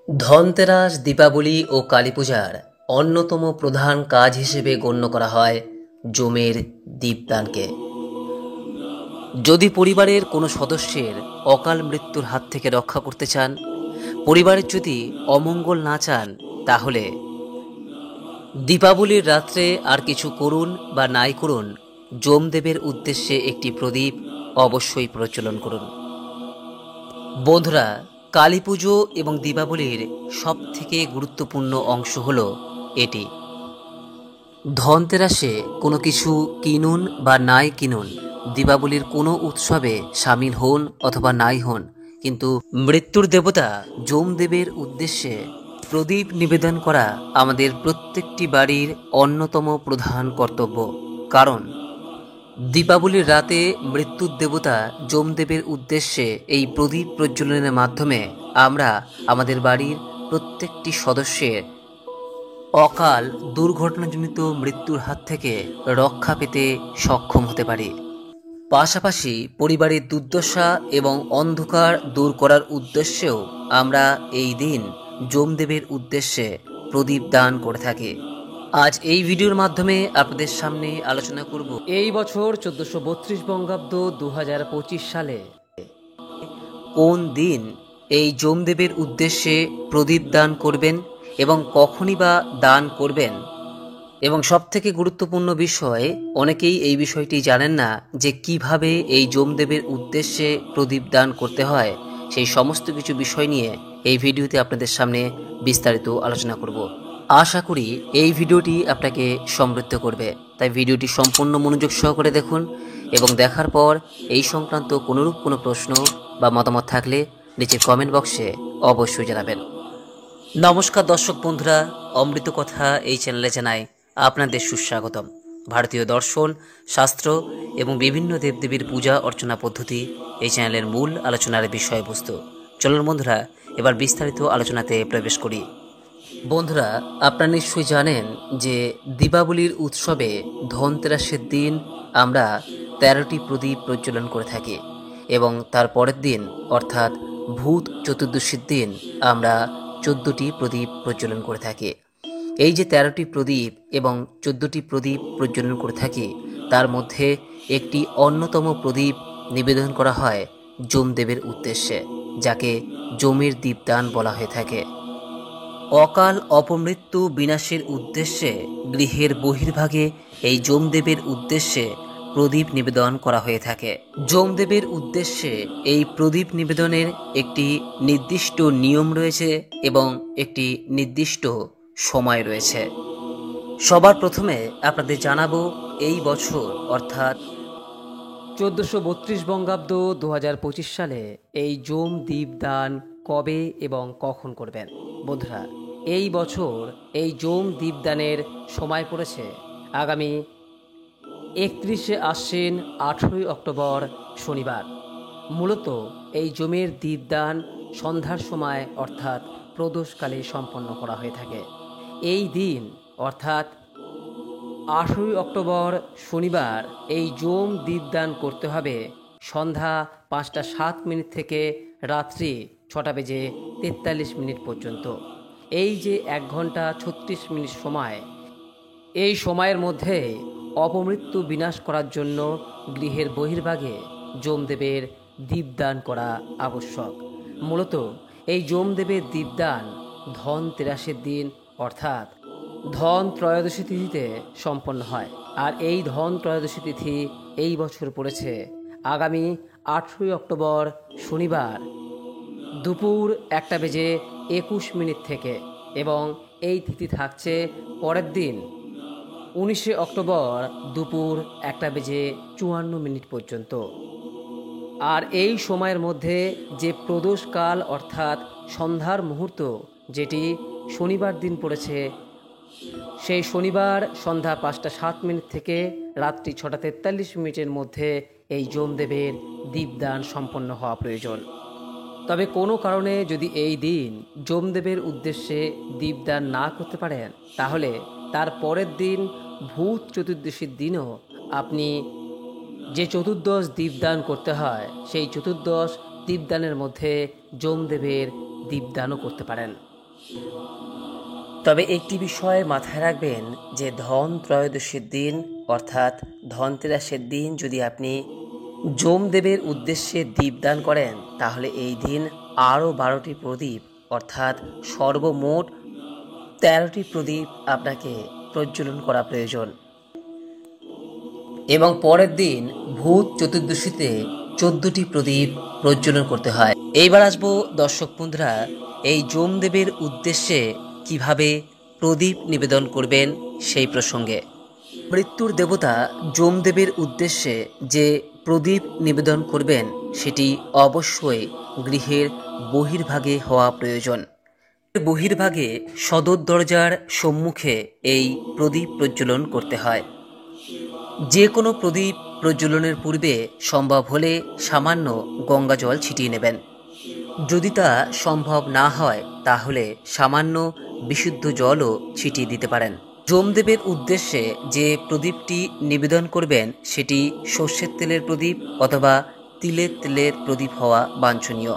ধনতেরাস, দীপাবলি ও কালীপূজার অন্যতম প্রধান কাজ হিসেবে গণ্য করা হয় জমের দীপদানকে। যদি পরিবারের কোনো সদস্যের অকাল মৃত্যুর হাত থেকে রক্ষা করতে চান, পরিবারের যদি অমঙ্গল না চান, তাহলে দীপাবলির রাত্রে আর কিছু করুন বা নাই করুন, যমদেবের উদ্দেশ্যে একটি প্রদীপ অবশ্যই প্রজ্বলন করুন। বন্ধুরা, কালী পুজো এবং দীপাবলির সবথেকে গুরুত্বপূর্ণ অংশ হলো এটি। ধনতেরাসে কোনো কিছু কিনুন বা নাই কিনুন, দীপাবলির কোনো উৎসবে সামিল হন অথবা নাই হন, কিন্তু মৃত্যুর দেবতা যমদেবের উদ্দেশ্যে প্রদীপ নিবেদন করা আমাদের প্রত্যেকটি বাড়ির অন্যতম প্রধান কর্তব্য। কারণ দীপাবলির রাতে মৃত্যুর দেবতা যমদেবের উদ্দেশ্যে এই প্রদীপ প্রজ্বলনের মাধ্যমে আমরা আমাদের বাড়ির প্রত্যেকটি সদস্যের অকাল দুর্ঘটনাজনিত মৃত্যুর হাত থেকে রক্ষা পেতে সক্ষম হতে পারি। পাশাপাশি পরিবারের দুর্দশা এবং অন্ধকার দূর করার উদ্দেশ্যেও আমরা এই দিন যমদেবের উদ্দেশ্যে প্রদীপ দান করে থাকি। আজ এই ভিডিওর মাধ্যমে আপনাদের সামনে আলোচনা করব এই বছর 1432 বঙ্গাব্দ 2025 সালে কোন দিন এই যমদেবের উদ্দেশ্যে প্রদীপ দান করবেন এবং কখনই বা দান করবেন। এবং সবথেকে গুরুত্বপূর্ণ বিষয়, অনেকেই এই বিষয়টি জানেন না যে কিভাবে এই যমদেবের উদ্দেশ্যে প্রদীপ দান করতে হয়। সেই সমস্ত কিছু বিষয় নিয়ে এই ভিডিওতে আপনাদের সামনে বিস্তারিত আলোচনা করব। আশা করি এই ভিডিওটি আপনাকে সমৃদ্ধ করবে, তাই ভিডিওটি সম্পূর্ণ মনোযোগ সহকারে দেখুন এবং দেখার পর এই সংক্রান্ত কোনোরূপ কোনো প্রশ্ন বা মতামত থাকলে নিচে কমেন্ট বক্সে অবশ্যই জানাবেন। নমস্কার দর্শক বন্ধুরা, অমৃত কথা এই চ্যানেলে জানাই আপনাদের সুস্বাগতম। ভারতীয় দর্শন, শাস্ত্র এবং বিভিন্ন দেবদেবীর পূজা অর্চনা পদ্ধতি এই চ্যানেলের মূল আলোচনার বিষয়বস্তু। চলুন বন্ধুরা, এবার বিস্তারিত আলোচনাতে প্রবেশ করি। বন্ধুরা, আপনারা নিশ্চয়ই জানেন যে দীপাবলির উৎসবে ধনতেরাসের দিন আমরা 13টি প্রদীপ প্রজ্বলন করে থাকি এবং তার পরের দিন অর্থাৎ ভূত চতুর্দশীর দিন আমরা 14টি প্রদীপ প্রজ্বলন করে থাকি। এই যে 13টি প্রদীপ এবং 14টি প্রদীপ প্রজ্বলন করে থাকি, তার মধ্যে একটি অন্যতম প্রদীপ নিবেদন করা হয় যমদেবের উদ্দেশ্যে, যাকে যমের দীপদান বলা হয়ে থাকে। অকাল অপমৃত্যু বিনাশের উদ্দেশ্যে গৃহের বহির্ভাগে এই যমদেবের উদ্দেশ্যে প্রদীপ নিবেদন করা হয়ে থাকে। যমদেবের উদ্দেশ্যে এই প্রদীপ নিবেদনের একটি নির্দিষ্ট নিয়ম রয়েছে এবং একটি নির্দিষ্ট সময় রয়েছে। সবার প্রথমে আপনাদের জানাবো এই বছর অর্থাৎ 1432 বঙ্গাব্দ 2025 সালে এই যম দীপদান কবে এবং কখন করবেন। বন্ধুরা, এই বছর এই যম দীপদানের সময় পড়েছে আগামী 31শে আশ্বিন 18ই অক্টোবর শনিবার। মূলত এই যমের দীপদান সন্ধ্যার সময় অর্থাৎ প্রদোষকালে সম্পন্ন করা হয়ে থাকে। এই দিন অর্থাৎ 18ই অক্টোবর শনিবার এই যম দীপদান করতে হবে সন্ধ্যা 5টা 7 মিনিট থেকে রাত্রি 6টা বেজে 43 মিনিট পর্যন্ত। এই যে 1 ঘন্টা 36 মিনিট সময়, এই সময়ের মধ্যে অপমৃত্যু বিনাশ করার জন্য গৃহের বহির্ভাগে যমদেবের দীপদান করা আবশ্যক। মূলত এই যমদেবের দীপদান ধনতেরাসের দিন অর্থাৎ ধন ত্রয়োদশী তিথিতে সম্পন্ন হয়। আর এই ধন ত্রয়োদশী তিথি এই বছর পড়েছে আগামী 18ই অক্টোবর শনিবার দুপুর 1টা বেজে 21 মিনিট থেকে, এবং এই তিথি থাকছে পরের দিন 19শে অক্টোবর দুপুর 1টা বেজে 54 মিনিট পর্যন্ত। আর এই সময়ের মধ্যে যে প্রদোষকাল অর্থাৎ সন্ধ্যার মুহূর্ত, যেটি শনিবার দিন পড়েছে, সেই শনিবার সন্ধ্যা 5টা 7 মিনিট থেকে রাত্রি 6টা 43 মিনিটের মধ্যে এই যমদেবের দীপদান সম্পন্ন হওয়া প্রয়োজন। তবে কোনো কারণে যদি এই দিন যমদেবের উদ্দেশ্যে দীপদান না করতে পারেন, তাহলে তার পরের দিন ভূত চতুর্দশীর দিনও আপনি যে চতুর্দশ দীপদান করতে হয়, সেই চতুর্দশ দীপদানের মধ্যে যমদেবের দীপদানও করতে পারেন। তবে একটি বিষয় মাথায় রাখবেন যে ধন ত্রয়োদশীর দিন অর্থাৎ ধনতেরাসের দিন যদি আপনি যমদেবের উদ্দেশ্যে দীপদান করেন তাহলে এই দিন আরও 12টি প্রদীপ অর্থাৎ সর্বমোট 13টি প্রদীপ আপনাকে প্রজ্বলন করা প্রয়োজন এবং পরের দিন ভূত চতুর্দশীতে 14টি প্রদীপ প্রজ্বলন করতে হয়। এইবার আসবো দর্শক বন্ধুরা এই যমদেবের উদ্দেশ্যে কিভাবে প্রদীপ নিবেদন করবেন সেই প্রসঙ্গে। মৃত্যুর দেবতা যমদেবের উদ্দেশ্যে যে প্রদীপ নিবেদন করবেন সেটি অবশ্যই গৃহের বহির্ভাগে হওয়া প্রয়োজন। বহির্ভাগে সদর দরজার সম্মুখে এই প্রদীপ প্রজ্বলন করতে হয়। যে কোনো প্রদীপ প্রজ্বলনের পূর্বে সম্ভব হলে সামান্য গঙ্গা জল ছিটিয়ে নেবেন। যদি তা সম্ভব না হয় তাহলে সামান্য বিশুদ্ধ জলও ছিটিয়ে দিতে পারেন। যমদেবের উদ্দেশ্যে যে প্রদীপটি নিবেদন করবেন সেটি সর্ষের তেলের প্রদীপ অথবা তিলের তেলের প্রদীপ হওয়া বাঞ্ছনীয়।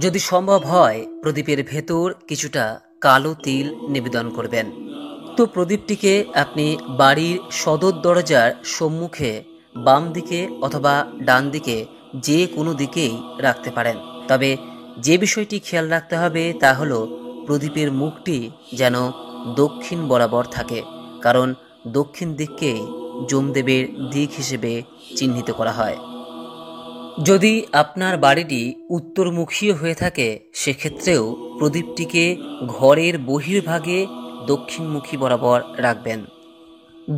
যদি সম্ভব হয় প্রদীপের ভেতর কিছুটা কালো তিল নিবেদন করবেন। তো প্রদীপটিকে আপনি বাড়ির সদর দরজার সম্মুখে বাম দিকে অথবা ডান দিকে যে কোনো দিকেই রাখতে পারেন। তবে যে বিষয়টি খেয়াল রাখতে হবে তা হলো প্রদীপের মুখটি যেন দক্ষিণ বরাবর থাকে, কারণ দক্ষিণ দিককেই যমদেবের দিক হিসেবে চিহ্নিত করা হয়। যদি আপনার বাড়িটি উত্তরমুখী হয়ে থাকে সেক্ষেত্রেও প্রদীপটিকে ঘরের বহির্ভাগে দক্ষিণমুখী বরাবর রাখবেন।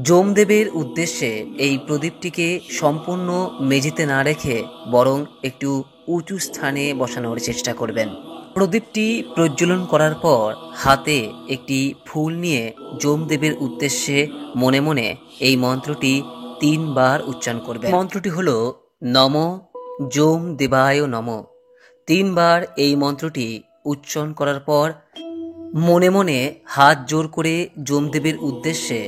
যমদেবের উদ্দেশ্যে এই প্রদীপটিকে সম্পূর্ণ মেঝেতে না রেখে বরং একটু উঁচু স্থানে বসানোর চেষ্টা করবেন। প্রদীপটি প্রজ্বলন করার পর হাতে একটি ফুল নিয়ে যমদেবের উদ্দেশ্যে মনে মনে এই মন্ত্রটি 3 বার উচ্চারণ করবেন। মন্ত্রটি হল নমঃ যম দেবায় নমঃ। 3 বার এই মন্ত্রটি উচ্চারণ করার পর মনে মনে হাত জোর করে যমদেবের উদ্দেশ্যে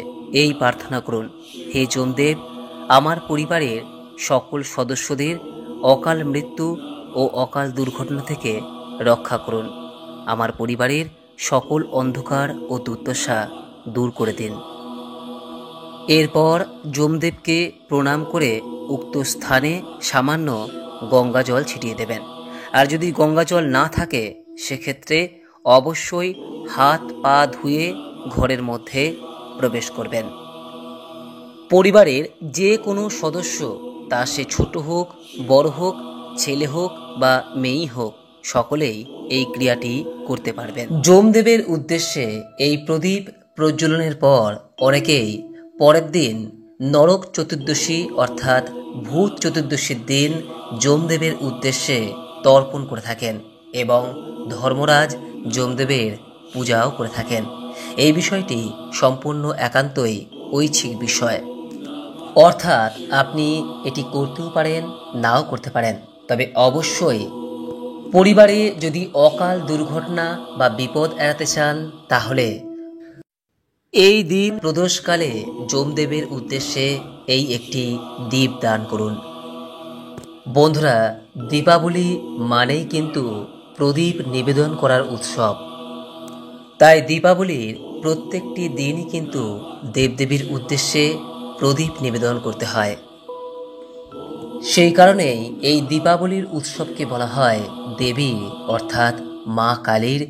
এই প্রার্থনা করুন, হে যমদেব, আমার পরিবারের সকল সদস্যদের অকাল মৃত্যু ও অকাল দুর্ঘটনা থেকে রক্ষা করুন। আমার পরিবারের সকল অন্ধকার ও দুর্দশা দূর করে দিন। এরপর যমদেবকে প্রণাম করে উক্ত স্থানে সামান্য গঙ্গা জল ছিটিয়ে দেবেন। আর যদি গঙ্গা জল না থাকে সেক্ষেত্রে অবশ্যই হাত পা ধুয়ে ঘরের মধ্যে প্রবেশ করবেন। পরিবারের যে কোনো সদস্য, তা সে ছোট হোক বড় হোক, ছেলে হোক বা মেয়েই হোক, সকলেই এই ক্রিয়াটি করতে পারবেন। যমদেবের উদ্দেশ্যে এই প্রদীপ প্রজ্বলনের পর অনেকেই পরের দিন নরক চতুর্দশী অর্থাৎ ভূত চতুর্দশীর দিন যমদেবের উদ্দেশ্যে তর্পণ করে থাকেন এবং ধর্মরাজ যমদেবের পূজাও করে থাকেন। এই বিষয়টি সম্পূর্ণ একান্তই ঐচ্ছিক বিষয়, অর্থাৎ আপনি এটি করতেও পারেন নাও করতে পারেন। তবে অবশ্যই পরিবারে যদি অকাল দুর্ঘটনা বা বিপদ এড়াতে চান তাহলে এই দিন প্রদোষকালে যমদেবের উদ্দেশ্যে এই একটি দীপ দান করুন। বন্ধুরা, দীপাবলি মানেই কিন্তু প্রদীপ নিবেদন করার উৎসব। তাই দীপাবলির প্রত্যেকটি দিনই কিন্তু দেবদেবীর উদ্দেশ্যে প্রদীপ নিবেদন করতে হয়। সেই কারণেই এই দীপাবলির উৎসবকে বলা হয় দেবী অর্থাৎ মা কালীর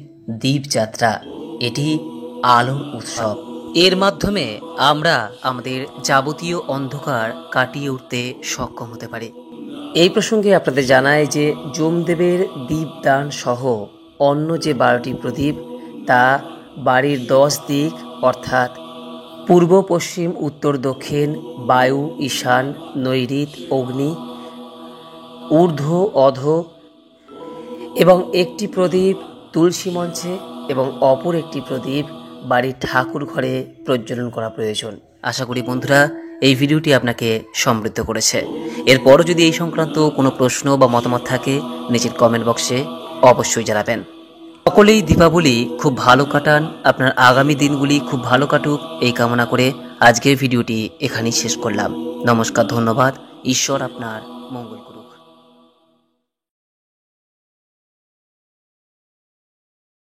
দীপযাত্রা। এটি আলোর উৎসব। এর মাধ্যমে আমরা আমাদের যাবতীয় অন্ধকার কাটিয়ে উঠতে সক্ষম হতে পারি। এই প্রসঙ্গে আপনাদের জানাই যে যমদেবের দীপদান সহ অন্য যে 12টি প্রদীপ তা বাড়ির 10 দিক অর্থাৎ পূর্ব পশ্চিম উত্তর দক্ষিণ, বায়ু, ঈশান, নৈঋত, অগ্নি, ঊর্ধ্ব, অধ এবং একটি প্রদীপ তুলসী মঞ্চে এবং অপর একটি প্রদীপ বাড়ির ঠাকুর ঘরে প্রজ্বলন করা প্রয়োজন। আশা করি বন্ধুরা এই ভিডিওটি আপনাকে সমৃদ্ধ করেছে। এরপরও যদি এই সংক্রান্ত কোনো প্রশ্ন বা মতামত থাকে নিচের কমেন্ট বক্সে অবশ্যই জানাবেন। সকলেই দীপাবলি খুব ভালো কাটান, আপনার আগামী দিনগুলি খুব ভালো কাটুক এই কামনা করে আজকের ভিডিওটি এখানেই শেষ করলাম। নমস্কার, ধন্যবাদ। ঈশ্বর আপনার